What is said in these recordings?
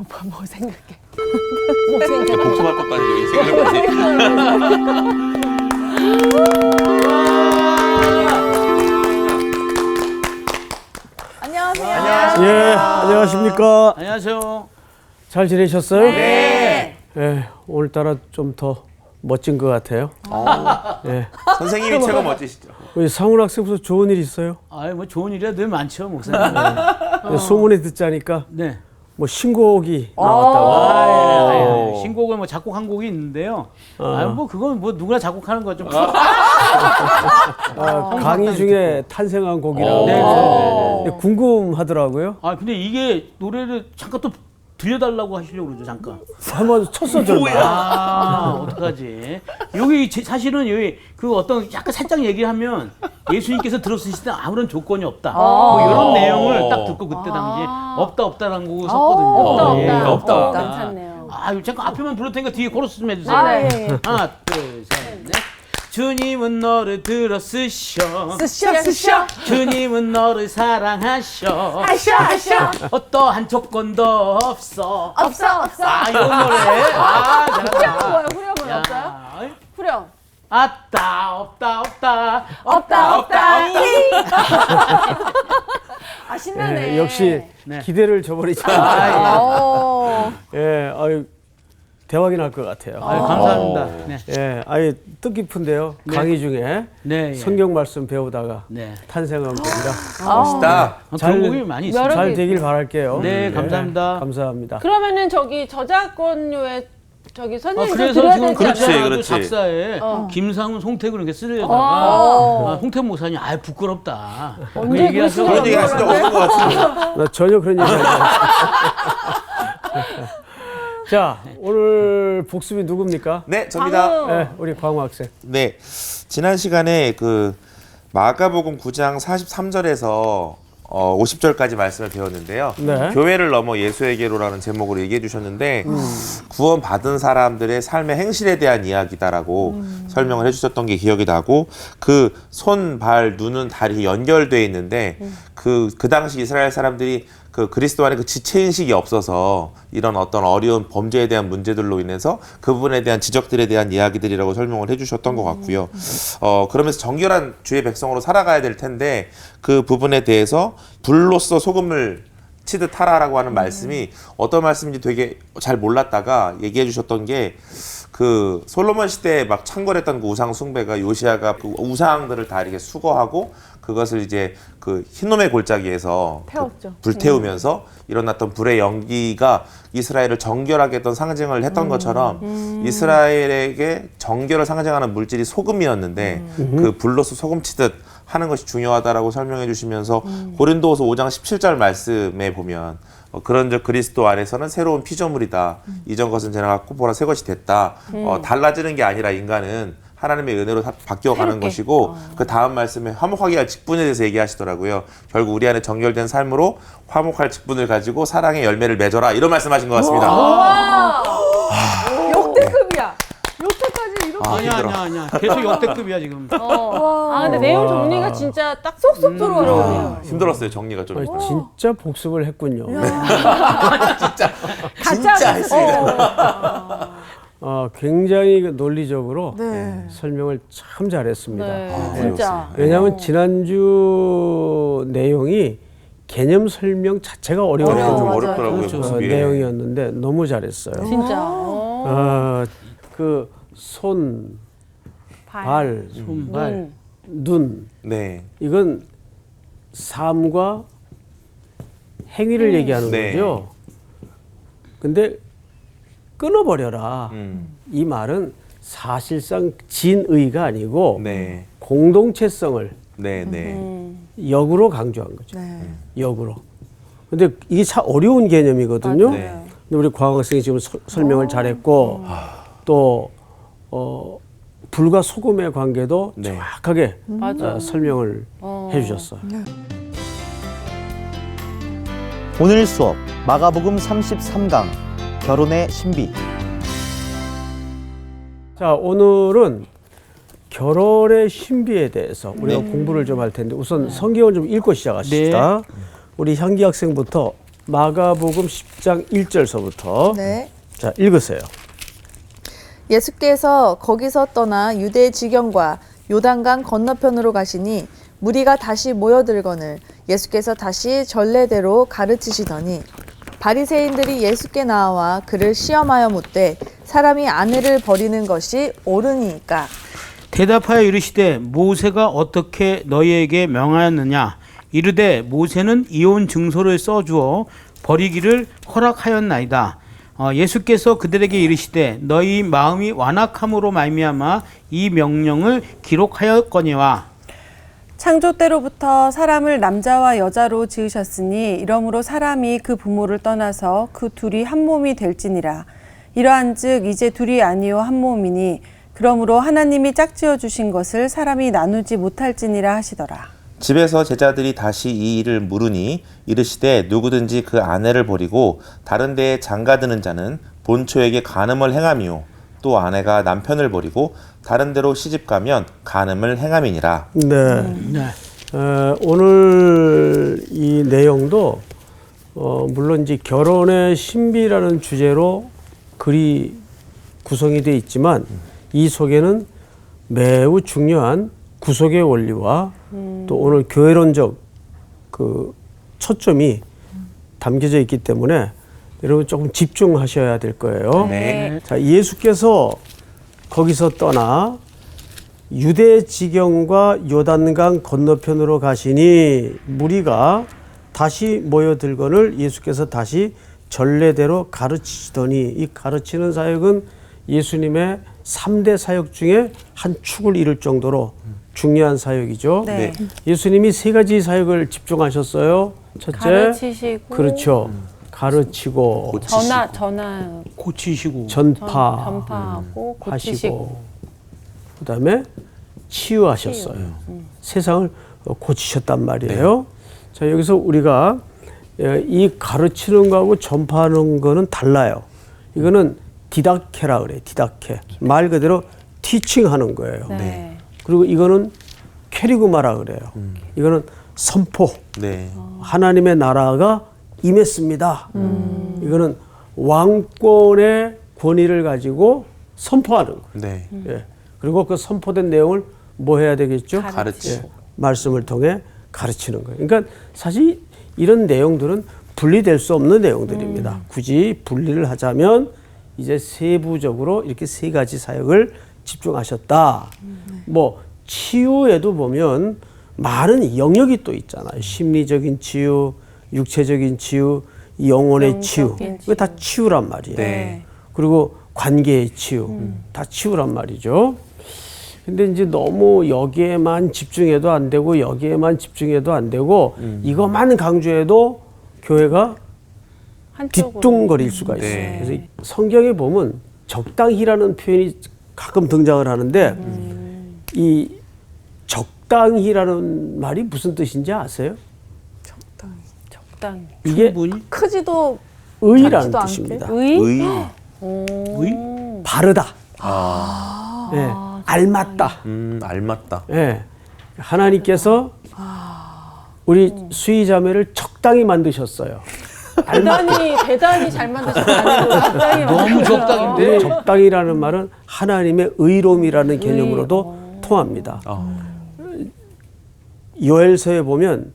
오빠 뭐 생각해? 뭐 생각해? 복습할 것도 아니고 인생을 안녕하세요. 예, 안녕하십니까. 안녕하세요. 잘 지내셨어요? 네. 예, 오늘따라 좀 더 멋진 것 같아요. 예, 선생님이 최고 멋지시죠. 우리 상훈 학생부터 좋은 일 있어요? 뭐 좋은 일이야 늘 많죠, 목사님. 소문에 듣자니까 네. 뭐 신곡이 나왔다고. 신곡을 뭐 작곡한 곡이 있는데요. 뭐 그건 뭐 누구나 작곡하는 거죠. 강의 중에 탄생한 곡이라고. 네, 네, 궁금하더라고요. 근데 이게 노래를 잠깐 또 들려달라고 하시려고 그러죠, 잠깐. 한번 첫 소절만. 어떡하지? 여기 사실은 여기 그 어떤 약간 살짝 얘기하면 예수님께서 들었으실 때 아무런 조건이 없다. 뭐 이런 내용을 딱 듣고 그때 당시에 없다라는 곡을 썼거든요. 없다. 없다. 괜찮네요. 잠깐 앞에만 불러 테니까 뒤에 코러스 좀 해주세요. 네. 하나, 둘, 셋, 넷. 주님은 너를 들었으셔. 쓰셔. 주님은 너를 사랑하셔. 하셔. 어떠한 조건도 없어. 없어. 이런 노래. 후렴은 잘한다. 뭐예요? 후렴은 없어요? 후렴. 없다. 신나네. 예, 역시 네. 기대를 저버리지 않아요. 오. 예, 대박이 날 것 같아요. 감사합니다. 네. 예, 뜻깊은데요. 네. 강의 중에 네. 성경 말씀 배우다가 네. 탄생한 곡이라 멋있다. 그런 곡이 많이 있습니다. 여러 잘 개 되길 바랄게요. 네, 감사합니다. 감사합니다. 그러면은 저작권료에 선생님이 그래서 들어야 지금 되지 않아요? 그렇지. 작사에 김상훈, 송태근 이렇게 쓰려다가 송태근 목사님 부끄럽다. 언제 그럴 수가 그런 얘기 하신 적 없는 것 같은데. 나 전혀 그런 얘기 하지 않았어요. 자, 오늘 복습이 누굽니까? 네, 접니다. 네, 우리 광우 학생. 네, 지난 시간에 그 마가복음 9장 43절에서 50절까지 말씀을 배웠는데요. 네. 교회를 넘어 예수에게로라는 제목으로 얘기해 주셨는데 구원 받은 사람들의 삶의 행실에 대한 이야기다라고 설명을 해주셨던 게 기억이 나고 그 손, 발, 눈은 다리 연결돼 있는데 그 당시 이스라엘 사람들이 그 그리스도 안에 그 지체인식이 없어서 이런 어떤 어려운 범죄에 대한 문제들로 인해서 그 부분에 대한 지적들에 대한 이야기들이라고 설명을 해주셨던 것 같고요. 그러면서 정결한 주의 백성으로 살아가야 될 텐데 그 부분에 대해서 불로써 소금을 치듯 하라라고 하는 말씀이 어떤 말씀인지 되게 잘 몰랐다가 얘기해 주셨던 게 그 솔로몬 시대에 막 창궐했던 그 우상 숭배가 요시아가 그 우상들을 다 이렇게 수거하고 그것을 이제 그 흰놈의 골짜기에서 태웠죠. 불태우면서 일어났던 불의 연기가 이스라엘을 정결하게 했던 상징을 했던 것처럼 이스라엘에게 정결을 상징하는 물질이 소금이었는데 그 불로서 소금치듯 하는 것이 중요하다라고 설명해 주시면서 고린도후서 5장 17절 말씀에 보면 그런즉 그리스도 안에서는 새로운 피조물이다. 이전 것은 지나갔고 보라 새 것이 됐다. 달라지는 게 아니라 인간은 하나님의 은혜로 바뀌어가는 것이고 그 다음 말씀에 화목하게 할 직분에 대해서 얘기하시더라고요. 결국 우리 안에 정결된 삶으로 화목할 직분을 가지고 사랑의 열매를 맺어라. 이런 말씀하신 것 같습니다. 역대급이야. 여태까지 이렇게. 아니야. 계속 역대급이야 지금. 근데 내용 정리가 진짜 딱 쏙쏙 들어오네요. 힘들었어요. 정리가 좀. 진짜 복습을 했군요. 진짜 했습니다. 굉장히 논리적으로 설명을 참 잘했습니다. 진짜. 왜냐하면 지난주 내용이 개념 설명 자체가 어려웠던 좀 어렵더라고요. 복습이. 내용이었는데 너무 잘했어요. 진짜. 그 손, 발, 손발. 눈 네. 이건 삶과 행위를 얘기하는 네. 거죠. 근데 끊어버려라. 이 말은 사실상 진의가 아니고 네. 공동체성을 네. 역으로 강조한 거죠. 역으로. 근데 이게 참 어려운 개념이거든요. 네. 근데 우리 광우 학생이 지금 설명을 잘했고 또 불과 소금의 관계도 네. 정확하게 설명을 해주셨어요. 오늘 수업 마가복음 33강 결혼의 신비. 자, 오늘은 결혼의 신비에 대해서 우리가 공부를 좀 할 텐데 우선 성경을 좀 읽고 시작하시다. 우리 향기 학생부터 마가복음 10장 1절서부터 네. 자, 읽으세요. 예수께서 거기서 떠나 유대 지경과 요단강 건너편으로 가시니 무리가 다시 모여들거늘 예수께서 다시 전례대로 가르치시더니 바리새인들이 예수께 나와 그를 시험하여 묻되 사람이 아내를 버리는 것이 옳으니까 대답하여 이르시되 모세가 어떻게 너희에게 명하였느냐 이르되 모세는 이혼 증서를 써주어 버리기를 허락하였나이다. 예수께서 그들에게 이르시되 너희 마음이 완악함으로 말미암아 이 명령을 기록하였거니와 창조 때로부터 사람을 남자와 여자로 지으셨으니 이러므로 사람이 그 부모를 떠나서 그 둘이 한 몸이 될지니라. 이러한즉 이제 둘이 아니요 한 몸이니 그러므로 하나님이 짝지어 주신 것을 사람이 나누지 못할지니라 하시더라. 집에서 제자들이 다시 이 일을 물으니 이르시되 누구든지 그 아내를 버리고 다른 데에 장가드는 자는 본초에게 간음을 행함이요 또 아내가 남편을 버리고 다른 데로 시집가면 간음을 행함이니라. 네. 오늘 이 내용도 물론 이제 결혼의 신비라는 주제로 글이 구성이 되어 있지만 이 속에는 매우 중요한 구속의 원리와 또 오늘 교회론적 그 초점이 담겨져 있기 때문에 여러분 조금 집중하셔야 될 거예요. 네. 자, 예수께서 거기서 떠나 유대 지경과 요단강 건너편으로 가시니 무리가 다시 모여들거늘 예수께서 다시 전례대로 가르치시더니 이 가르치는 사역은 예수님의 3대 사역 중에 한 축을 이룰 정도로 중요한 사역이죠. 네. 예수님이 3가지 사역을 집중하셨어요. 첫째, 가르치시고 그렇죠. 가르치고 전하 고치시고 전파하고 고치시고 하시고 그다음에 치유하셨어요. 세상을 고치셨단 말이에요. 자, 여기서 우리가 이 가르치는 거하고 전파하는 거는 달라요. 이거는 디다케라 그래요. 디다케. 말 그대로 티칭하는 거예요. 네. 그리고 이거는 캐리그마라 그래요. 이거는 선포. 네. 하나님의 나라가 임했습니다. 이거는 왕권의 권위를 가지고 선포하는 거예요. 네. 예. 그리고 그 선포된 내용을 뭐 해야 되겠죠? 가르치고. 말씀을 통해 가르치는 거예요. 그러니까 사실 이런 내용들은 분리될 수 없는 내용들입니다. 굳이 분리를 하자면 이제 세부적으로 이렇게 3가지 사역을 집중하셨다. 뭐 치유에도 보면 많은 영역이 또 있잖아요. 심리적인 치유, 육체적인 치유, 영혼의 치유. 영적인 이거 다 치유란 말이에요. 네. 그리고 관계의 치유. 다 치유란 말이죠. 근데 이제 너무 여기에만 집중해도 안 되고 여기에만 집중해도 안 되고 이것만 강조해도 교회가 한쪽으로. 뒤뚱거릴 수가 있어요. 네. 그래서 성경에 보면 적당히라는 표현이 가끔 등장을 하는데 이 적당히라는 말이 무슨 뜻인지 아세요? 적당히. 이게 충분히 크지도 의라는 작지도 않게? 뜻입니다. 의? 의? 바르다. 아. 예, 알맞다. 알맞다. 예. 하나님께서 우리 수의자매를 적당히 만드셨어요. 대단히 잘 만드셨어요. 적당히 너무 적당인데. 적당이라는 말은 하나님의 의로움이라는 개념으로도 통합니다. 요엘서에 보면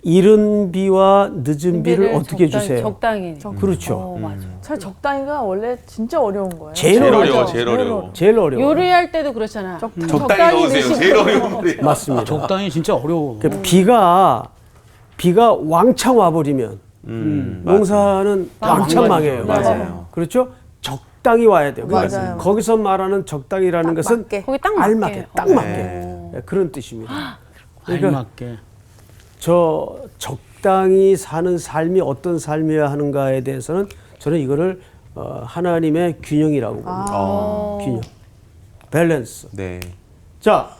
이른 비와 늦은 비를 어떻게 주세요? 적당히. 그렇죠. 맞아. 잘 적당히가 원래 진짜 어려운 거예요. 제일 어려워. 제일 어려워. 제일 어려워. 요리할 때도 그렇잖아. 적당히 넣으세요. 제일 어려운 거예요. 맞습니다. 적당히 진짜 어려워. 그 비가 왕창 와버리면 농사는 왕창 망해요. 맞아요. 그렇죠? 적당히 와야 돼요. 그러니까 맞아요. 거기서 말하는 적당이라는 딱 것은 맞게. 거기 딱 맞게. 알맞게, 딱 맞게 네, 그런 뜻입니다. 그러니까 알맞게. 저 적당히 사는 삶이 어떤 삶이어야 하는가에 대해서는 저는 이거를 하나님의 균형이라고 봅니다. 균형, 밸런스. 네. 자,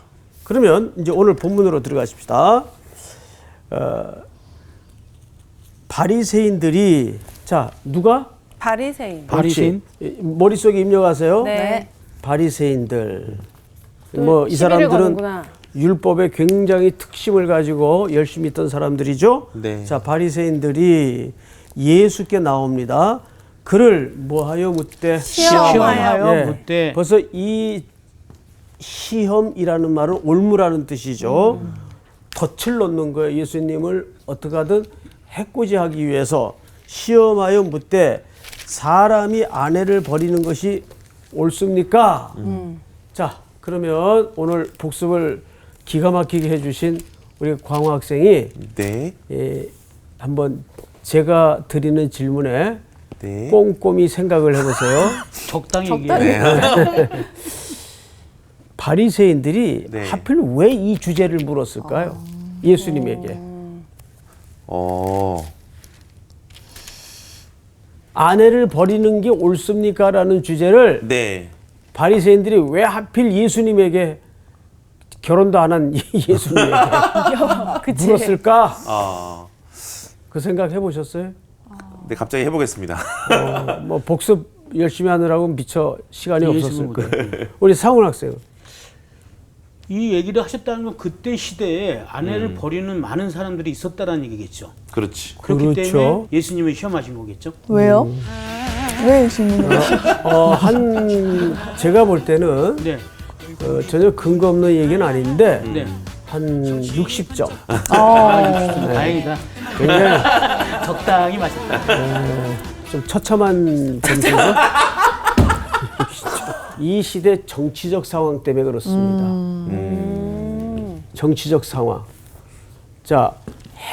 그러면 이제 오늘 본문으로 들어가십시다. 바리새인들이 자 누가 바리새인. 바리새인? 그렇지. 머릿속에 입력하세요. 네. 바리새인들. 뭐 이 시비를 사람들은 거는구나. 율법에 굉장히 특심을 가지고 열심히 있던 사람들이죠. 네. 자, 바리새인들이 예수께 나옵니다. 그를 뭐하여 묻되 시험하여 예, 묻되. 벌써 이 시험이라는 말은 올무라는 뜻이죠. 덫을 놓는 거예요. 예수님을 어떻게 하든 해코지하기 위해서 시험하여 묻되 사람이 아내를 버리는 것이 옳습니까? 자, 그러면 오늘 복습을 기가 막히게 해주신 우리 광호 학생이 네. 한번 제가 드리는 질문에 네. 꼼꼼히 생각을 해보세요. 적당히 얘기해. 바리새인들이 네. 하필 왜 이 주제를 물었을까요? 예수님에게. 아내를 버리는 게 옳습니까? 라는 주제를 네. 바리새인들이 왜 하필 예수님에게 결혼도 안 한 예수님에게 물었을까? 그 생각 해보셨어요? 네, 갑자기 해보겠습니다. 뭐 복습 열심히 하느라고 미처 시간이 예수님 없었을 보다. 거예요. 우리 상훈 학생. 이 얘기를 하셨다는 건 그때 시대에 아내를 버리는 많은 사람들이 있었다라는 얘기겠죠. 그렇지. 그렇기 그렇죠. 때문에 예수님을 시험하신 거겠죠. 왜요? 왜 질문을? 제가 볼 때는 네. 전혀 근거 없는 얘기는 아닌데 네. 한 60점. 다행이다. 굉장히 적당히 마셨다. 좀 처참한 점수죠. 이 시대 정치적 상황 때문에 그렇습니다. 정치적 상황. 자,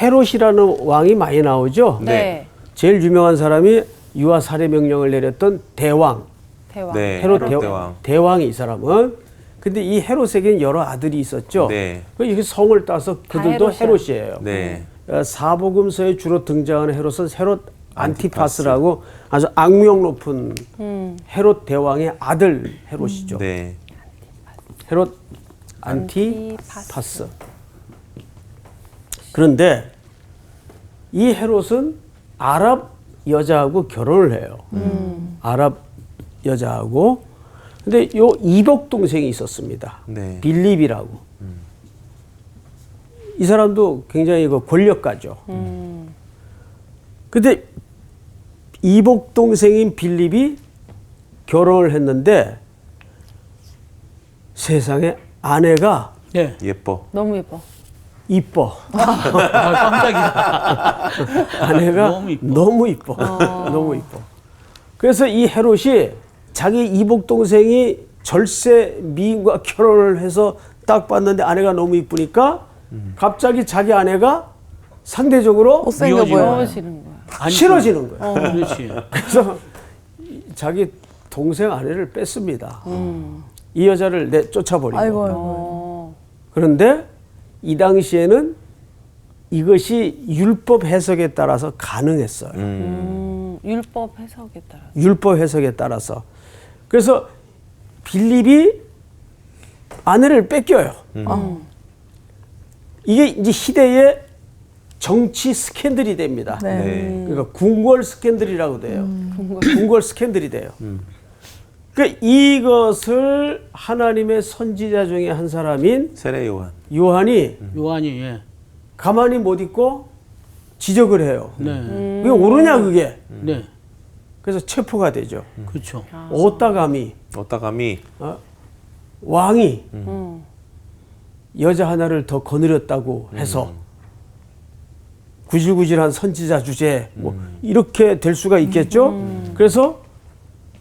헤롯이라는 왕이 많이 나오죠. 네. 제일 유명한 사람이 유아 살해 명령을 내렸던 대왕. 대왕. 네. 헤롯 대왕. 대왕이 이 사람은. 근데 이 헤롯에게는 여러 아들이 있었죠. 네. 이렇게 성을 따서 그들도 헤롯이야. 헤롯이에요. 네. 사복음서에 주로 등장하는 헤롯은 헤롯 안티파스라고 아주 악명 높은 헤롯 대왕의 아들 헤롯이죠. 네. 헤롯 안티파스. 그런데 이 헤롯은 아랍 여자하고 결혼을 해요. 아랍 여자하고. 근데 요 이복 동생이 있었습니다. 네. 빌립이라고. 이 사람도 굉장히 권력가죠. 근데 이복 동생인 빌립이 결혼을 했는데 세상에 아내가 네. 예뻐. 너무 예뻐. 이뻐. 깜짝이야. 아내가 너무 이뻐. 너무 이뻐. 너무 이뻐. 그래서 이 헤롯이 자기 이복 동생이 절세 미인과 결혼을 해서 딱 봤는데 아내가 너무 이쁘니까 갑자기 자기 아내가 상대적으로 못생겨 보여. 싫은 거야. 싫어지는 거예요. 그렇지. 그래서 자기 동생 아내를 뺐습니다. 이 여자를 쫓아버리고. 아이고 아이고. 그런데 이 당시에는 이것이 율법 해석에 따라서 가능했어요. 율법 해석에 따라. 율법 해석에 따라서. 그래서 빌립이 아내를 뺏겨요. 이게 이제 시대의 정치 스캔들이 됩니다. 네. 네. 그러니까 궁궐 스캔들이라고 돼요. 궁궐 스캔들이 돼요. 그러니까 이것을 하나님의 선지자 중에 한 사람인 세례 요한. 요한이 요한이 예. 가만히 못 있고 지적을 해요. 네. 그게 옳으냐 그게. 네. 그래서 체포가 되죠. 그렇죠. 어따 감히 어따감이 왕이 여자 하나를 더 거느렸다고 해서 구질구질한 선지자 주제 뭐 이렇게 될 수가 있겠죠. 그래서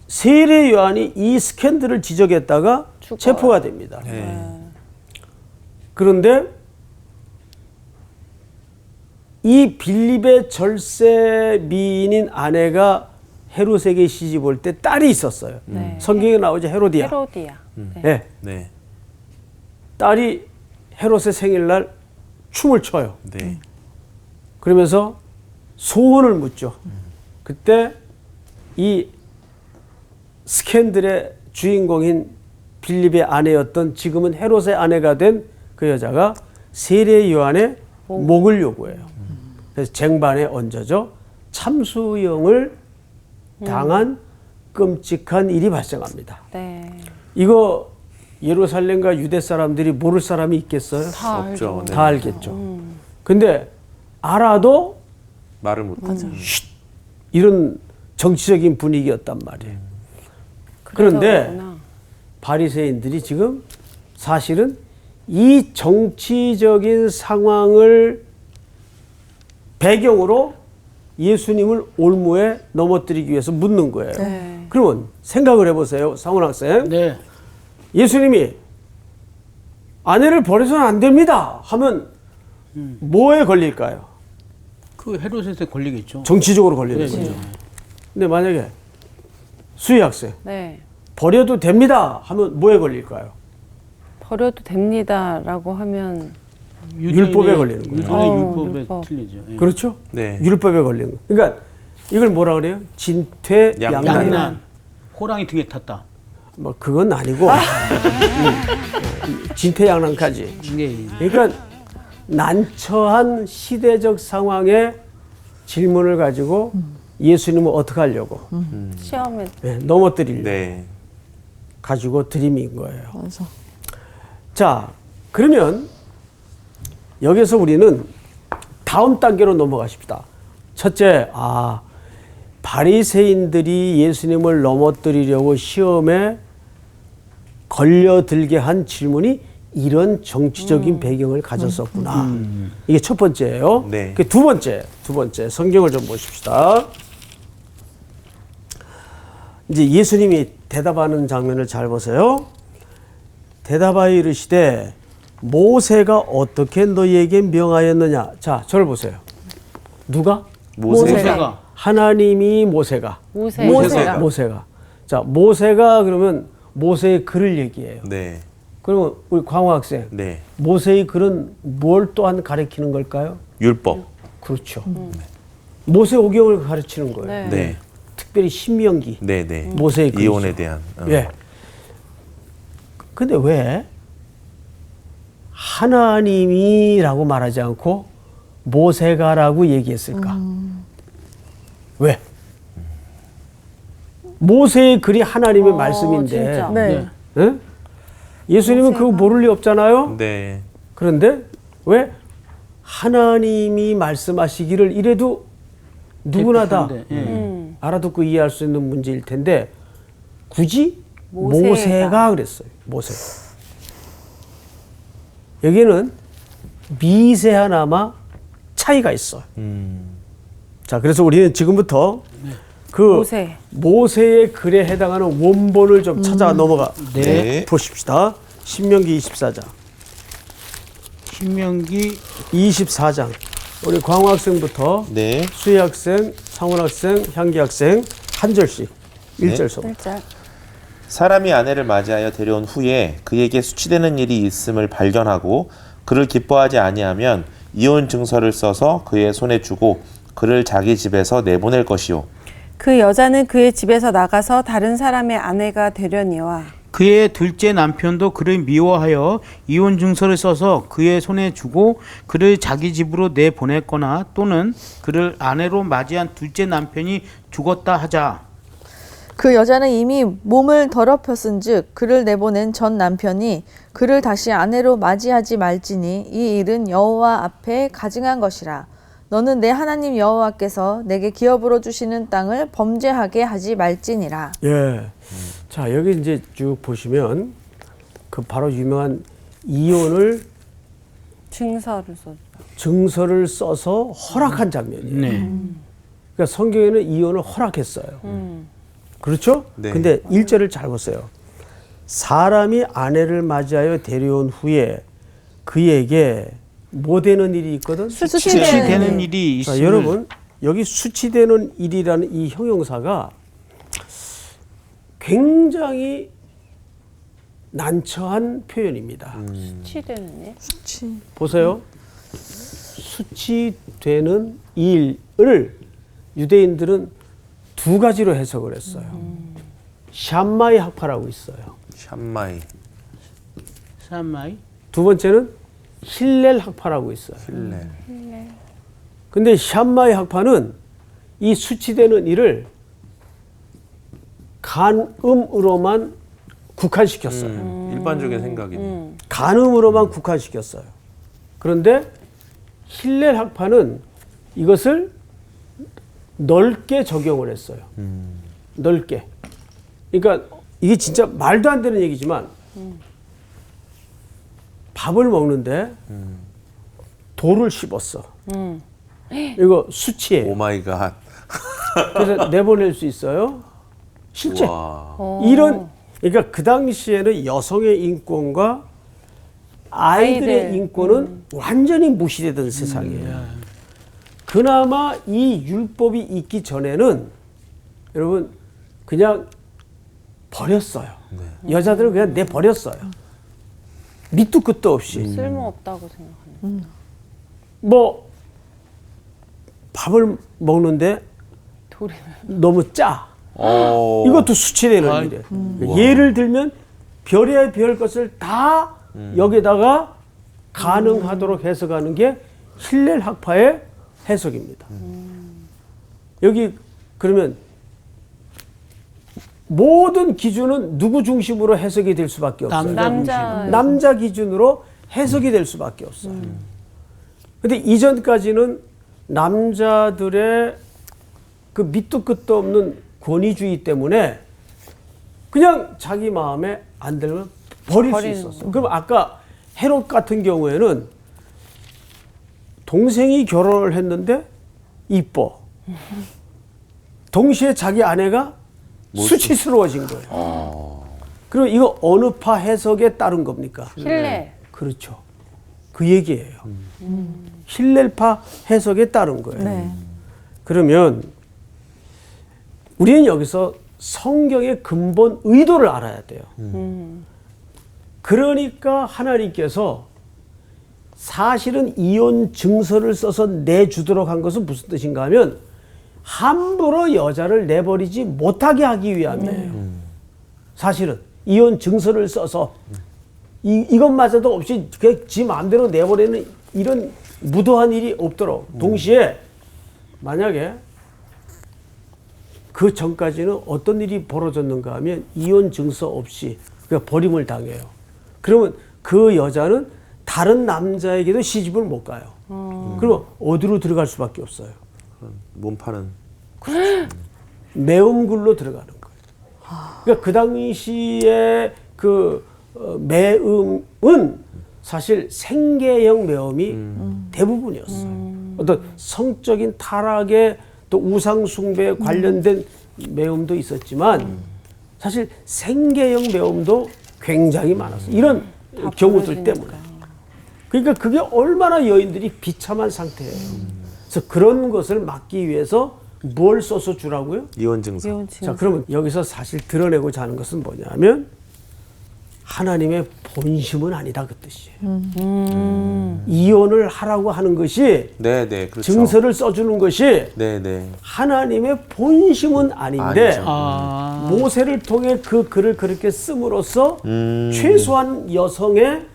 세례 요한이 이 스캔들을 지적했다가 체포가 됩니다. 네. 그런데 이 빌립의 절세 미인인 아내가 헤롯에게 시집 올 때 딸이 있었어요. 성경에 나오죠. 헤로디아. 헤로디아. 네. 네. 딸이 헤롯의 생일날 춤을 춰요. 네. 그러면서 소원을 묻죠. 그때 이 스캔들의 주인공인 빌립의 아내였던 지금은 헤롯의 아내가 된 그 여자가 세례 요한의 목을 요구해요. 그래서 쟁반에 얹어져 참수형을 당한 끔찍한 일이 발생합니다. 네. 이거 예루살렘과 유대 사람들이 모를 사람이 있겠어요? 다 없죠. 알죠. 네. 다 알겠죠. 근데 알아도 말을 못 하죠. 이런 정치적인 분위기였단 말이에요. 그래서 그런데 그렇구나. 바리새인들이 지금 사실은 이 정치적인 상황을 배경으로 예수님을 올무에 넘어뜨리기 위해서 묻는 거예요. 네. 그러면 생각을 해보세요, 상훈 학생. 네. 예수님이 아내를 버려서는 안 됩니다 하면 뭐에 걸릴까요? 그 헤롯한테 걸리겠죠. 정치적으로 걸리는 네, 거죠. 네. 근데 만약에 수희 학생 네. 버려도 됩니다 하면 뭐에 걸릴까요? 버려도 됩니다라고 하면 율법에 걸리는 거예요. 유대인의 율법에 율법. 틀리죠. 예. 그렇죠? 네. 율법에 걸리는 거. 그러니까 이걸 뭐라 그래요? 진퇴양난. 양난. 호랑이 등에 탔다. 뭐 그건 아니고 진퇴양난까지. 예. 그러니까 난처한 시대적 상황에 질문을 가지고 예수님은 어떻게 하려고 시험에 넘어뜨리려고 네. 가지고 들이민 거예요. 맞아. 자, 그러면 여기서 우리는 다음 단계로 넘어가십시다. 첫째, 바리새인들이 예수님을 넘어뜨리려고 시험에 걸려들게 한 질문이 이런 정치적인 배경을 가졌었구나. 이게 첫 번째예요. 네. 그 두 번째 성경을 좀 보십시다. 이제 예수님이 대답하는 장면을 잘 보세요. 대답하여 이르시되 모세가 어떻게 너희에게 명하였느냐. 자, 저를 보세요. 누가? 모세가 하나님이 모세가. 모세가. 자, 모세가 그러면 모세의 글을 얘기해요. 네. 그러면 우리 광호 학생, 네. 모세의 글은 뭘 또한 가리키는 걸까요? 율법. 그렇죠. 모세 오경을 가르치는 거예요. 네. 네. 특별히 신명기, 네, 네. 모세의 글이죠. 이혼에 대한. 예. 근데 왜 하나님이라고 말하지 않고 모세가라고 얘기했을까? 왜? 모세의 글이 하나님의 말씀인데, 진짜. 네. 예? 예수님은 그거 모를 리 없잖아요. 네. 그런데 왜 하나님이 말씀하시기를 이래도 누구나 다 대표인데, 예. 알아듣고 이해할 수 있는 문제일 텐데 굳이 모세가. 모세가 그랬어요. 모세. 여기는 미세하나마 차이가 있어요. 자, 그래서 우리는 지금부터 그 모세의 글에 해당하는 원본을 좀 찾아 넘어가 네. 보십시다. 신명기 24장. 신명기 24장. 우리 광호 학생부터 네. 수희 학생, 상훈 학생, 향기 학생 한 절씩 네. 1절 속. 사람이 아내를 맞이하여 데려온 후에 그에게 수치되는 일이 있음을 발견하고 그를 기뻐하지 아니하면 이혼 증서를 써서 그의 손에 주고 그를 자기 집에서 내보낼 것이요. 그 여자는 그의 집에서 나가서 다른 사람의 아내가 되려니와 그의 둘째 남편도 그를 미워하여 이혼 증서를 써서 그의 손에 주고 그를 자기 집으로 내보냈거나 또는 그를 아내로 맞이한 둘째 남편이 죽었다 하자. 그 여자는 이미 몸을 더럽혔은즉 그를 내보낸 전 남편이 그를 다시 아내로 맞이하지 말지니 이 일은 여호와 앞에 가증한 것이라. 너는 내 하나님 여호와께서 내게 기업으로 주시는 땅을 범죄하게 하지 말지니라. 예. 자, 여기 이제 쭉 보시면 그 바로 유명한 이혼을 증서를 써서 허락한 장면이에요. 네. 그러니까 성경에는 이혼을 허락했어요. 그렇죠? 네. 근데 1절을 잘 보세요. 사람이 아내를 맞이하여 데려온 후에 그에게 뭐 되는 일이 있거든? 수치되는 일이 자, 있으면 여러분, 여기 수치되는 일이라는 이 형용사가 굉장히 난처한 표현입니다. 수치되는 일? 보세요. 수치되는 일을 유대인들은 두 가지로 해석을 했어요. 샴마이 학파라고 있어요. 샴마이. 사마이 두 번째는 힐렐 학파라고 있어요. 힐렐. 근데 샴마이 학파는 이 수치되는 일을 간음으로만 국한시켰어요. 일반적인 생각이네. 간음으로만 국한시켰어요. 그런데 힐렐 학파는 이것을 넓게 적용을 했어요. 넓게. 그러니까 이게 진짜 말도 안 되는 얘기지만 밥을 먹는데 돌을 씹었어. 이거 수치예요. 오 마이 갓. 그래서 내보낼 수 있어요. 실제. 와. 이런 그러니까 그 당시에는 여성의 인권과 아이들의 아이들. 인권은 완전히 무시되던 세상이에요. 그나마 이 율법이 있기 전에는 여러분 그냥 버렸어요. 여자들은 그냥 내버렸어요. 밑도 끝도 없이. 쓸모없다고 생각하는. 뭐 밥을 먹는데 돌이면. 너무 짜. 어. 이것도 수치되는 일이에요. 예를 들면 별의 별 것을 다 여기다가 가능하도록 해석하는 게 힐렐 학파의 해석입니다. 여기 그러면 모든 기준은 누구 중심으로 해석이 될 수밖에 없어요. 남자 기준으로 해석이 될 수밖에 없어요. 근데 이전까지는 남자들의 그 밑도 끝도 없는 권위주의 때문에 그냥 자기 마음에 안 들면 버릴 수 있었어요. 그럼 아까 헤롯 같은 경우에는 동생이 결혼을 했는데 이뻐. 동시에 자기 아내가 수치스러워진 거예요. 그리고 이거 어느 파 해석에 따른 겁니까? 힐레. 그렇죠. 그 얘기예요. 힐렐파 해석에 따른 거예요. 네. 그러면 우리는 여기서 성경의 근본 의도를 알아야 돼요. 그러니까 하나님께서 사실은 이혼 증서를 써서 내주도록 한 것은 무슨 뜻인가 하면 함부로 여자를 내버리지 못하게 하기 위함이에요. 사실은 이혼 증서를 써서 이것마저도 없이 그냥 지 마음대로 내버리는 이런 무도한 일이 없도록 동시에 만약에 그 전까지는 어떤 일이 벌어졌는가 하면 이혼 증서 없이 그냥 버림을 당해요. 그러면 그 여자는 다른 남자에게도 시집을 못 가요. 그러면 어디로 들어갈 수밖에 없어요. 몸파는. 매음굴로 들어가는 거예요. 그러니까 그 당시에 그 매음은 사실 생계형 매음이 대부분이었어요. 어떤 성적인 타락에 또 우상 숭배에 관련된 매음도 있었지만 사실 생계형 매음도 굉장히 많았어요. 이런 경우들 때문에. 그러니까 그게 얼마나 여인들이 비참한 상태예요. 그래서 그런 것을 막기 위해서 뭘 써서 주라고요? 이혼 증서. 자, 그러면 여기서 사실 드러내고자 하는 것은 뭐냐면 하나님의 본심은 아니다 그 뜻이에요. 이혼을 하라고 하는 것이 네네 그렇죠. 증서를 써주는 것이 네네. 하나님의 본심은 아닌데 아니죠. 모세를 통해 그 글을 그렇게 씀으로써 최소한 여성의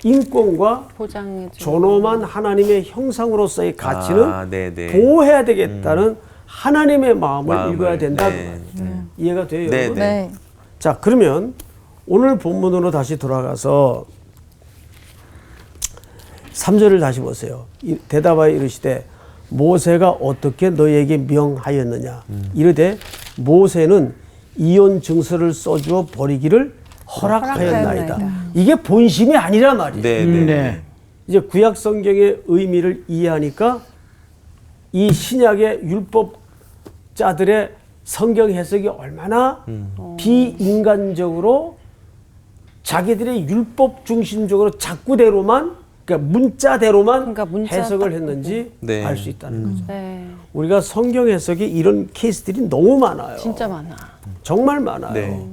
인권과 보장해주고. 존엄한 하나님의 형상으로서의 가치는 네네. 보호해야 되겠다는 하나님의 마음을 읽어야 된다는 네. 거예요. 이해가 돼요? 네, 여러분? 네. 자, 그러면 오늘 본문으로 다시 돌아가서 3절을 다시 보세요. 대답하여 이르시되 모세가 어떻게 너희에게 명하였느냐. 이르되 모세는 이혼 증서를 써주어 버리기를 허락하였나이다. 이게 본심이 아니란 말이에요. 네네. 이제 구약 성경의 의미를 이해하니까 이 신약의 율법자들의 성경 해석이 얼마나 비인간적으로 자기들의 율법 중심적으로 작구대로만 그러니까 문자대로만 그러니까 문자 해석을 딱 했는지 네. 알 수 있다는 거죠. 네. 우리가 성경 해석에 이런 케이스들이 너무 많아요. 진짜 많아. 정말 많아요. 네.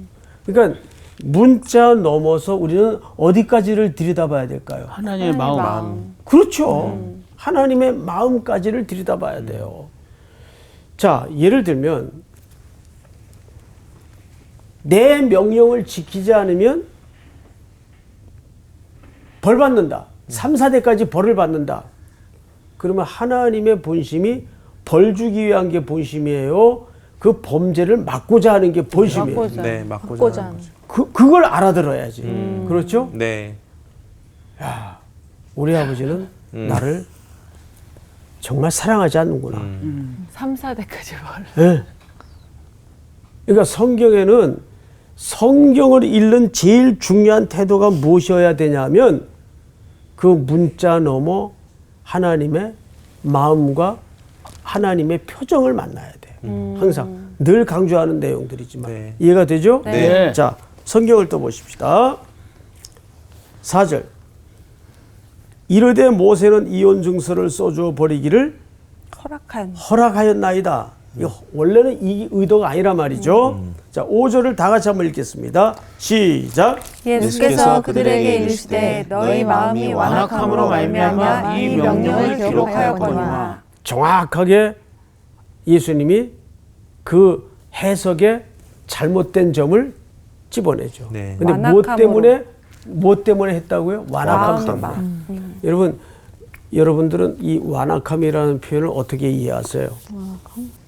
그러니까 문자 넘어서 우리는 어디까지를 들여다봐야 될까요? 하나님의 마음. 그렇죠. 하나님의 마음까지를 들여다봐야 돼요. 자, 예를 들면 내 명령을 지키지 않으면 벌 받는다. 3, 4대까지 벌을 받는다. 그러면 하나님의 본심이 벌 주기 위한 게 본심이에요. 그 범죄를 막고자 하는 게 본심이에요. 막고자. 네, 막고자 하는 거죠. 그걸 알아들어야지. 그렇죠? 네. 우리 아버지는 나를 정말 사랑하지 않는구나. 3, 4대까지 벌. 예. 그러니까 성경에는 성경을 읽는 제일 중요한 태도가 무엇이어야 되냐면 그 문자 넘어 하나님의 마음과 하나님의 표정을 만나야 돼요. 항상 늘 강조하는 내용들이지만 네. 이해가 되죠? 네. 자, 성경을 또 보십시다. 4절. 이르되 모세는 이혼 증서를 써주어 버리기를 허락하였나이다. 이거 원래는 이 의도가 아니란 말이죠. 자, 5절을 다 같이 한번 읽겠습니다. 시작. 예수께서 그들에게 이르시되 너희 마음이 완악함으로 말미암아 이 명령을 기록하였거니와. 정확하게 예수님이 그 해석에 잘못된 점을 집어내죠. 네. 근데 무엇 때문에 했다고요? 완악함 때문에. 여러분들은 이 완악함이라는 표현을 어떻게 이해하세요?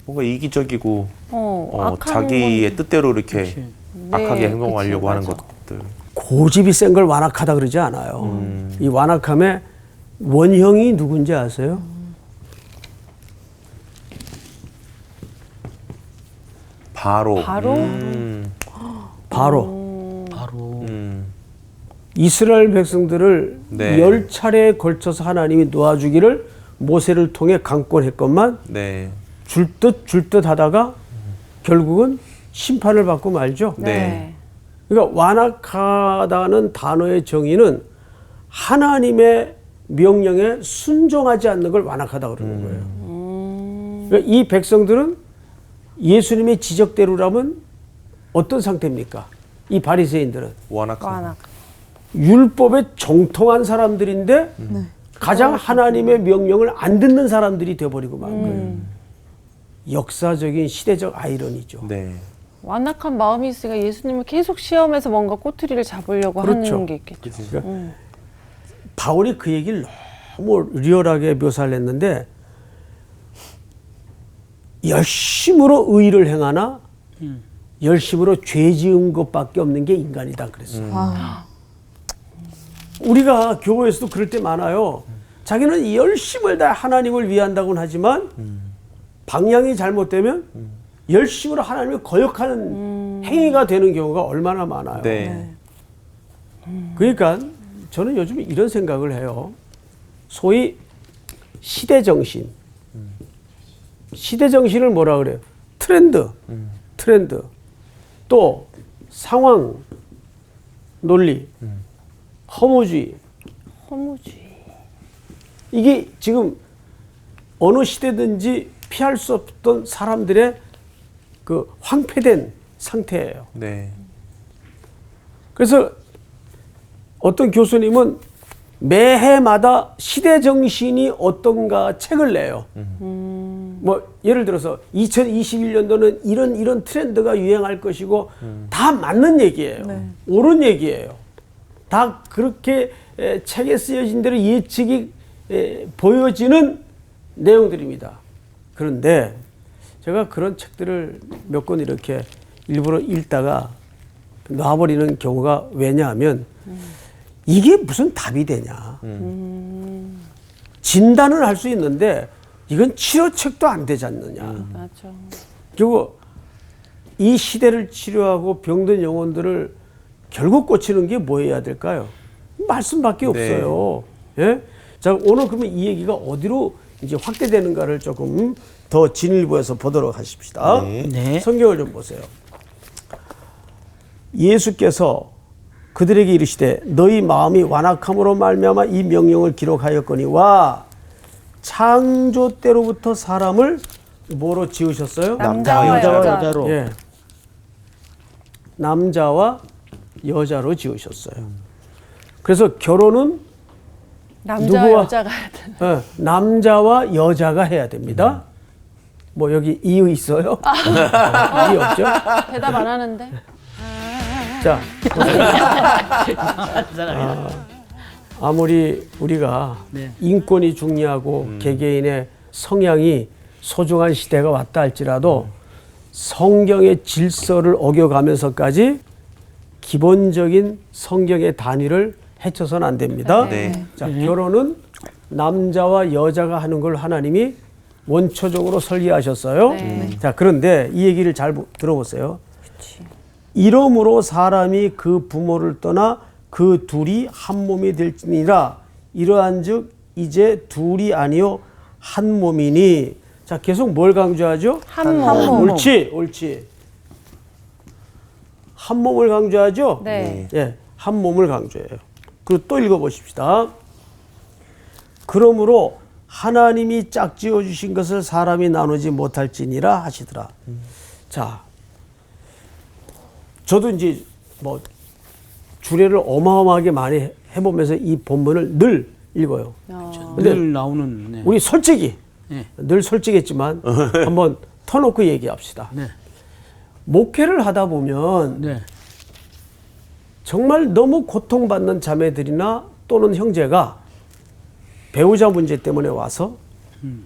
뭔가 이기적이고 악한 자기의 뜻대로 이렇게 악하게 네, 행동하려고 그치, 하는 맞아. 것들. 고집이 센 걸 완악하다 그러지 않아요. 이 완악함의 원형이 누군지 아세요? 바로. 바로? 바로 음. 이스라엘 백성들을 네. 10차례에 걸쳐서 하나님이 놓아주기를 모세를 통해 강권했건만 네. 줄 듯 하다가 결국은 심판을 받고 말죠. 네. 그러니까 완악하다는 단어의 정의는 하나님의 명령에 순종하지 않는 걸 완악하다 그러는 거예요. 그러니까 이 백성들은 예수님의 지적대로라면 어떤 상태입니까? 이 바리새인들은 완악함. 율법에 정통한 사람들인데 가장 하나님의 명령을 안 듣는 사람들이 되어버리고 만 거예요. 역사적인 시대적 아이러니죠. 네. 완악한 마음이 있으니까 예수님을 계속 시험해서 뭔가 꼬투리를 잡으려고 그렇죠. 하는 게 있겠죠. 그러니까 바울이 그 얘기를 너무 리얼하게 묘사를 했는데 열심으로 의를 행하나 열심으로 죄 지은 것밖에 없는 게 인간이다 그랬어요. 우리가 교회에서도 그럴 때 많아요. 자기는 열심을 다 하나님을 위한다고는 하지만 방향이 잘못되면 열심으로 하나님을 거역하는 행위가 되는 경우가 얼마나 많아요. 네. 그러니까 저는 요즘 이런 생각을 해요. 소위 시대정신. 시대정신을 뭐라 그래요? 트렌드. 또 상황 논리. 허무주의. 이게 지금 어느 시대든지 피할 수 없던 사람들의 그 황폐된 상태예요. 네. 그래서 어떤 교수님은 매해마다 시대 정신이 어떤가 책을 내요. 뭐 예를 들어서 2021년도는 이런 트렌드가 유행할 것이고 다 맞는 얘기예요. 옳은 얘기예요. 다 그렇게 책에 쓰여진 대로 예측이 보여지는 내용들입니다. 그런데 제가 그런 책들을 몇 권 이렇게 일부러 읽다가 놔버리는 경우가 왜냐하면 이게 무슨 답이 되냐. 진단은 할 수 있는데 이건 치료책도 안 되지 않느냐. 맞아. 그리고 이 시대를 치료하고 병든 영혼들을 결국 고치는 게 뭐 해야 될까요? 말씀밖에 없어요. 예? 자, 오늘 그러면 이 얘기가 어디로 이제 확대되는가를 조금 더 진일보해서 보도록 하십시다. 네. 성경을 좀 보세요. 예수께서 그들에게 이르시되 너희 마음이 완악함으로 말미암아 이 명령을 기록하였거니와 창조 때로부터 사람을 뭐로 지으셨어요? 남자와 여자로. 예. 남자와 여자로 지으셨어요. 그래서 결혼은 남자와 누구와? 여자가 해야 되나? 예, 남자와 여자가 해야 됩니다. 뭐 여기 이유 있어요? 이유 없죠? 대답 안 하는데? 자, 아무리 우리가 네. 인권이 중요하고 개개인의 성향이 소중한 시대가 왔다 할지라도 성경의 질서를 어겨가면서까지 기본적인 성경의 단위를 해쳐서는 안 됩니다. 네. 자, 결혼은 남자와 여자가 하는 걸 하나님이 원초적으로 설계하셨어요. 자, 그런데 이 얘기를 잘 들어보세요. 이러므로 사람이 그 부모를 떠나 그 둘이 한 몸이 될지니라. 이러한즉 이제 둘이 아니요 한 몸이니. 자, 계속 뭘 강조하죠? 한 몸. 옳지, 옳지. 한 몸을 강조하죠? 네. 예, 한 몸을 강조해요. 그리고 또 읽어보십시다. 그러므로 하나님이 짝지어 주신 것을 사람이 나누지 못할지니라 하시더라. 자, 저도 이제 뭐 주례를 어마어마하게 많이 해보면서 이 본문을 늘 읽어요. 근데 늘 나오는. 네. 우리 솔직히 네. 늘 솔직했지만 한번 터놓고 얘기합시다. 네. 목회를 하다 보면 네. 정말 너무 고통받는 자매들이나 또는 형제가 배우자 문제 때문에 와서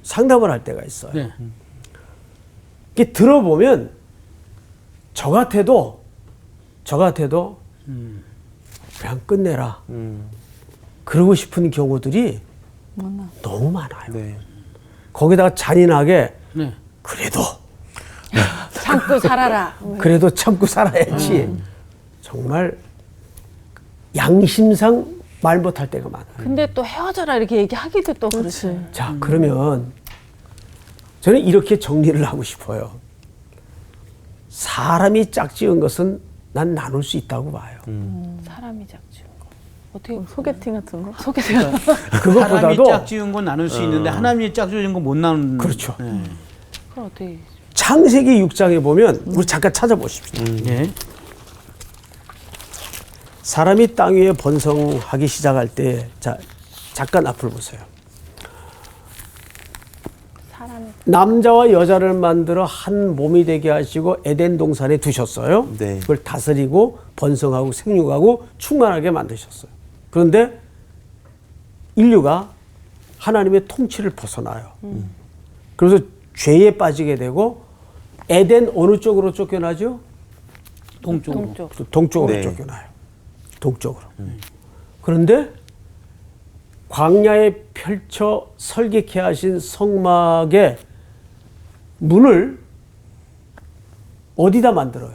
상담을 할 때가 있어요. 네. 이게 들어보면 저 같아도 그냥 끝내라. 그러고 싶은 경우들이 너무 많아요. 네. 거기다가 잔인하게 네. 그래도 참고 살아라. 그래도 참고 살아야지. 정말 양심상 말 못할 때가 많아요. 근데 또 헤어져라 이렇게 얘기하기도 또 그렇지. 자, 그러면 저는 이렇게 정리를 하고 싶어요. 사람이 짝지은 것은 난 나눌 수 있다고 봐요. 사람이 작지운 거. 어떻게 소개팅 같은 거? 소개팅 사람이 그것보다도 짝지은 건 나눌 수 있는데 하나님이 짝지은 건 못 나누는. 그렇죠. 네. 그걸 어떻게 창세기 6장에 보면 우리 잠깐 찾아보십시다. 네. 사람이 땅 위에 번성하기 시작할 때, 자, 잠깐 앞을 보세요. 남자와 여자를 만들어 한 몸이 되게 하시고 에덴 동산에 두셨어요. 네. 그걸 다스리고 번성하고 생육하고 충만하게 만드셨어요. 그런데 인류가 하나님의 통치를 벗어나요. 그래서 죄에 빠지게 되고 에덴 어느 쪽으로 쫓겨나죠? 동쪽으로. 동쪽으로 네. 쫓겨나요. 동쪽으로. 그런데 광야에 펼쳐 설계케 하신 성막의 문을 어디다 만들어요?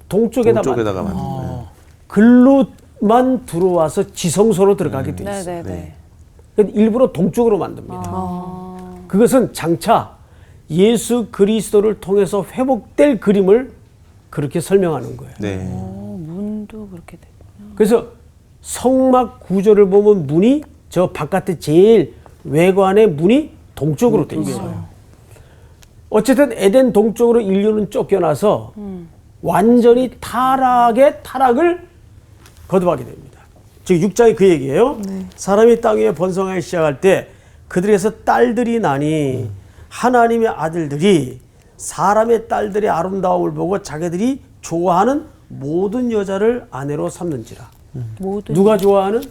동쪽에다 동쪽에다가 만들어요. 만든 글로만 들어와서 지성소로 들어가게 돼 있어요. 네네네. 그러니까 일부러 동쪽으로 만듭니다. 그것은 장차 예수 그리스도를 통해서 회복될 그림을 그렇게 설명하는 거예요. 네. 문도 그렇게 돼. 그래서 성막 구조를 보면 문이 저 바깥에 제일 외관의 문이 동쪽으로 돼 있어요. 어쨌든 에덴 동쪽으로 인류는 쫓겨나서 완전히 타락을 거듭하게 됩니다. 즉 6장이 그 얘기예요. 사람이 땅 위에 번성하기 시작할 때 그들에서 딸들이 나니 하나님의 아들들이 사람의 딸들의 아름다움을 보고 자기들이 좋아하는 모든 여자를 아내로 삼는지라. 누가 좋아하는?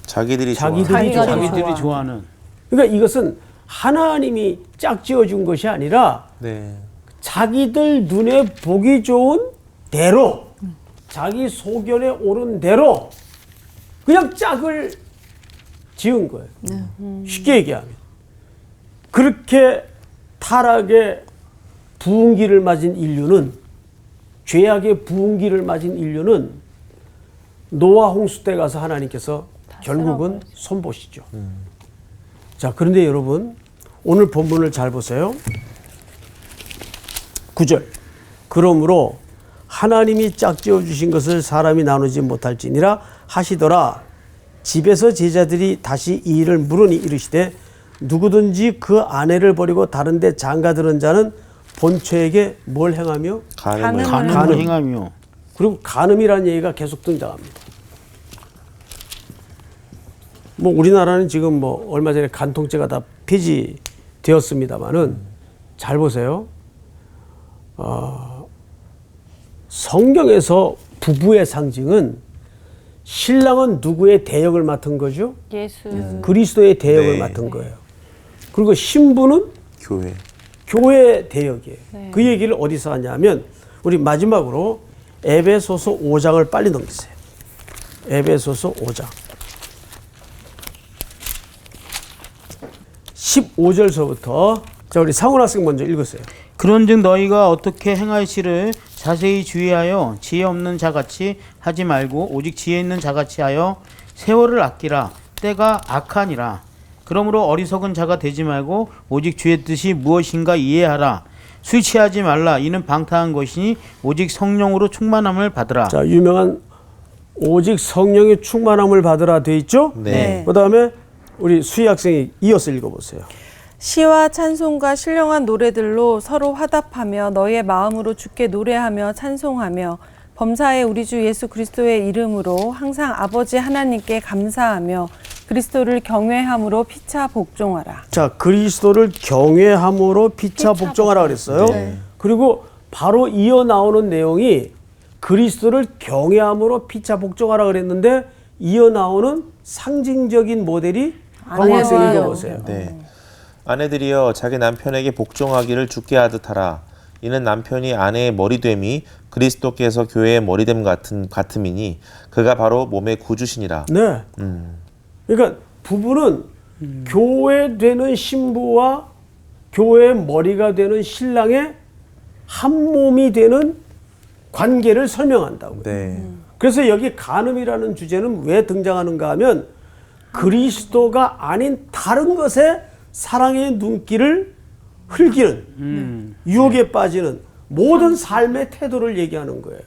자기들이 자기들이 자기들이 좋아하는. 그러니까 이것은 하나님이 짝지어 준 것이 아니라 네. 자기들 눈에 보기 좋은 대로 자기 소견에 오른 대로 그냥 짝을 지은 거예요. 쉽게 얘기하면 그렇게 타락의 부흥기를 맞은 인류는 죄악의 부흥기를 맞은 인류는 노아 홍수 때 가서 하나님께서 결국은 손보시죠. 자, 그런데 여러분 오늘 본문을 잘 보세요. 9절. 그러므로 하나님이 짝지어 주신 것을 사람이 나누지 못할지니라 하시더라. 집에서 제자들이 다시 이 일을 물으니 이르시되 누구든지 그 아내를 버리고 다른 데 장가들은 자는 본처에게 뭘 행하며? 가늠을 가늠을 행하며. 그리고 간음이라는 얘기가 계속 등장합니다. 뭐 우리나라는 지금 뭐 얼마 전에 간통죄가 다 폐지되었습니다만은 잘 보세요. 성경에서 부부의 상징은 신랑은 누구의 대역을 맡은 거죠? 예수. 그리스도의 대역을 네. 맡은 거예요. 그리고 신부는 교회. 교회 대역이에요. 그 얘기를 어디서 하냐면 우리 마지막으로 에베소서 5장을 빨리 넘기세요. 에베소서 5장. 15절서부터 자 우리 상훈 학생 먼저 읽으세요. 그런즉 너희가 어떻게 행할지를 자세히 주의하여 지혜 없는 자같이 하지 말고 오직 지혜 있는 자같이 하여 세월을 아끼라. 때가 악하니라. 그러므로 어리석은 자가 되지 말고 오직 주의 뜻이 무엇인가 이해하라. 술 취하지 말라. 이는 방탕한 것이니 오직 성령으로 충만함을 받으라. 자 유명한 오직 성령의 충만함을 받으라 돼 있죠? 네. 그다음에 우리 수희 학생이 이어서 읽어보세요. 시와 찬송과 신령한 노래들로 서로 화답하며 너의 마음으로 주께 노래하며 찬송하며 범사의 우리 주 예수 그리스도의 이름으로 항상 아버지 하나님께 감사하며 그리스도를 경외함으로 피차 복종하라. 자 그리스도를 경외함으로 피차 복종하라 그랬어요. 네. 그리고 바로 이어 나오는 내용이 그리스도를 경외함으로 피차 복종하라 그랬는데 이어 나오는 상징적인 모델이 강호 학생 읽어보세요. 네. 아내들이여 자기 남편에게 복종하기를 주께 하듯하라. 이는 남편이 아내의 머리됨이 그리스도께서 교회의 머리됨 같음이니 그가 바로 몸의 구주시니라. 네. 그러니까 부부는 교회 되는 신부와 교회의 머리가 되는 신랑의 한 몸이 되는 관계를 설명한다고요. 네. 그래서 여기 간음이라는 주제는 왜 등장하는가 하면 그리스도가 아닌 다른 것에 사랑의 눈길을 흘기는 유혹에 빠지는 모든 삶의 태도를 얘기하는 거예요.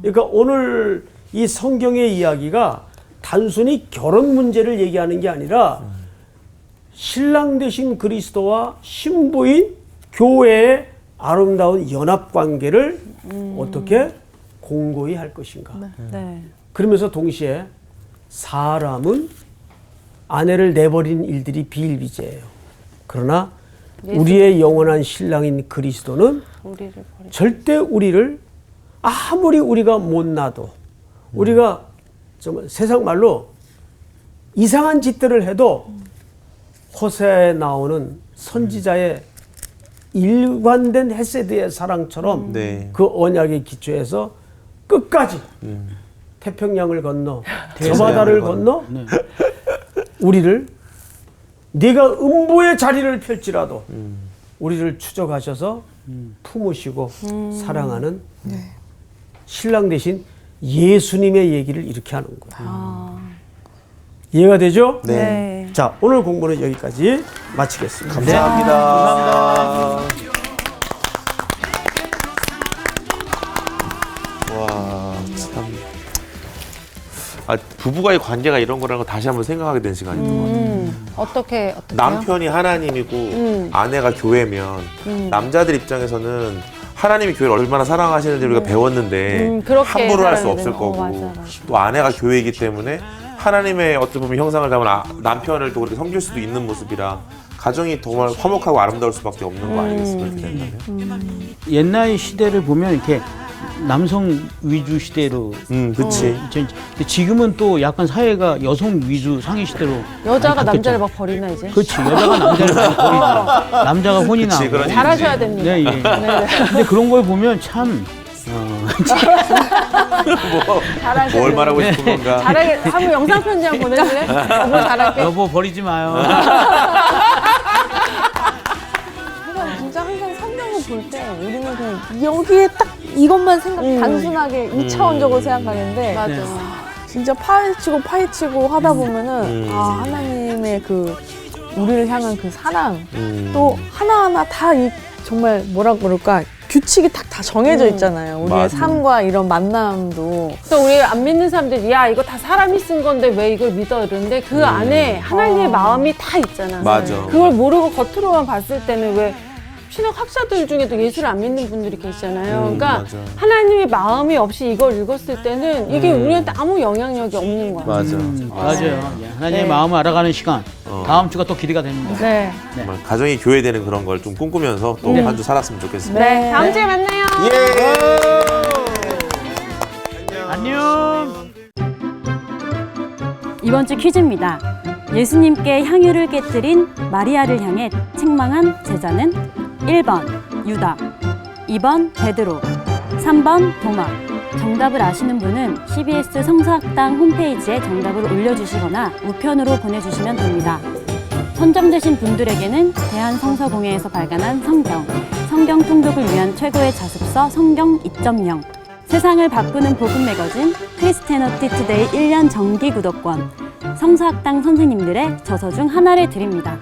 그러니까 오늘 이 성경의 이야기가 단순히 결혼 문제를 얘기하는 게 아니라 신랑 되신 그리스도와 신부인 교회의 아름다운 연합 관계를 어떻게 공고히 할 것인가. 네. 그러면서 동시에 사람은 아내를 내버린 일들이 비일비재해요. 그러나 우리의 영원한 신랑인 그리스도는 절대 우리를 아무리 우리가 못나도 우리가 정말 세상 말로 이상한 짓들을 해도 호세아에 나오는 선지자의 일관된 헤세드의 사랑처럼 네. 그 언약의 기초에서 끝까지 태평양을 건너 저 바다를 건너 우리를 네가 음부의 자리를 펼지라도 우리를 추적하셔서 품으시고 사랑하는 신랑 대신 예수님의 얘기를 이렇게 하는 거예요. 이해가 되죠? 네. 자, 오늘 공부는 여기까지 마치겠습니다. 감사합니다. 와, 참. 아, 부부와의 관계가 이런 거라는 걸 다시 한번 생각하게 된 시간인 것 같아요. 어떻게 남편이 하나님이고 아내가 교회면 남자들 입장에서는 하나님이 교회를 얼마나 사랑하시는지 우리가 배웠는데 그렇게 함부로 할 수 살아야 없을 되는. 거고 맞아. 또 아내가 교회이기 때문에 하나님의 어떤 보면 형상을 담은 남편을 또 그렇게 섬길 수도 있는 모습이라 가정이 정말 화목하고 아름다울 수밖에 없는 거 아니겠습니까? 그렇게 된다면? 옛날 시대를 보면 이렇게 남성 위주 시대로 그치. 근데 지금은 또 약간 사회가 여성 위주 상위 시대로 여자가 많이 남자를 바뀌었잖아요. 막 버리나 이제? 그렇지. 여자가 남자를 많이 버리는 남자가 혼이 그치, 나고 그런 잘하셔야 됩니다. 네, 예. 근데 그런 걸 보면 참 뭘 말하고 싶은 건가? 잘하게 한번 영상 편지 한번 보내줄래? 너무 잘할게. 여보 버리지 마요. 진짜 항상 성경을 볼 때 우리는 그냥 여기에 딱 이것만 단순하게 2차원적으로 생각하는데 맞아. 진짜 파헤치고 하다 보면은 하나님의 그 우리를 향한 그 사랑 또 하나하나 다 정말 뭐라 그럴까 규칙이 다 정해져 있잖아요. 우리의 맞아. 삶과 이런 만남도 또 우리 안 믿는 사람들이 야 이거 다 사람이 쓴 건데 왜 이걸 믿어 이러는데 그 안에 하나님의 마음이 다 있잖아. 맞아. 그걸 모르고 겉으로만 봤을 때는 왜 신학 학자들 중에도 예수를 안 믿는 분들이 계시잖아요. 그러니까 맞아. 하나님의 마음이 없이 이걸 읽었을 때는 이게 우리한테 아무 영향력이 없는 거야. 맞아. 맞아요. 예, 하나님의 네. 마음을 알아가는 시간. 다음 주가 또 기대가 됩니다. 네. 정말 가정이 교회되는 그런 걸 좀 꿈꾸면서 또 한 주 살았으면 좋겠습니다. 네. 다음 주에 만나요. 안녕. 이번 주 퀴즈입니다. 예수님께 향유를 깨뜨린 마리아를 향해 책망한 제자는 1번 유다, 2번 베드로, 3번 도마. 정답을 아시는 분은 CBS 성서학당 홈페이지에 정답을 올려주시거나 우편으로 보내주시면 됩니다. 선정되신 분들에게는 대한성서공회에서 발간한 성경 통독을 위한 최고의 자습서 성경 2.0, 세상을 바꾸는 복음 매거진 크리스티애너티 투데이 1년 정기 구독권, 성서학당 선생님들의 저서 중 하나를 드립니다.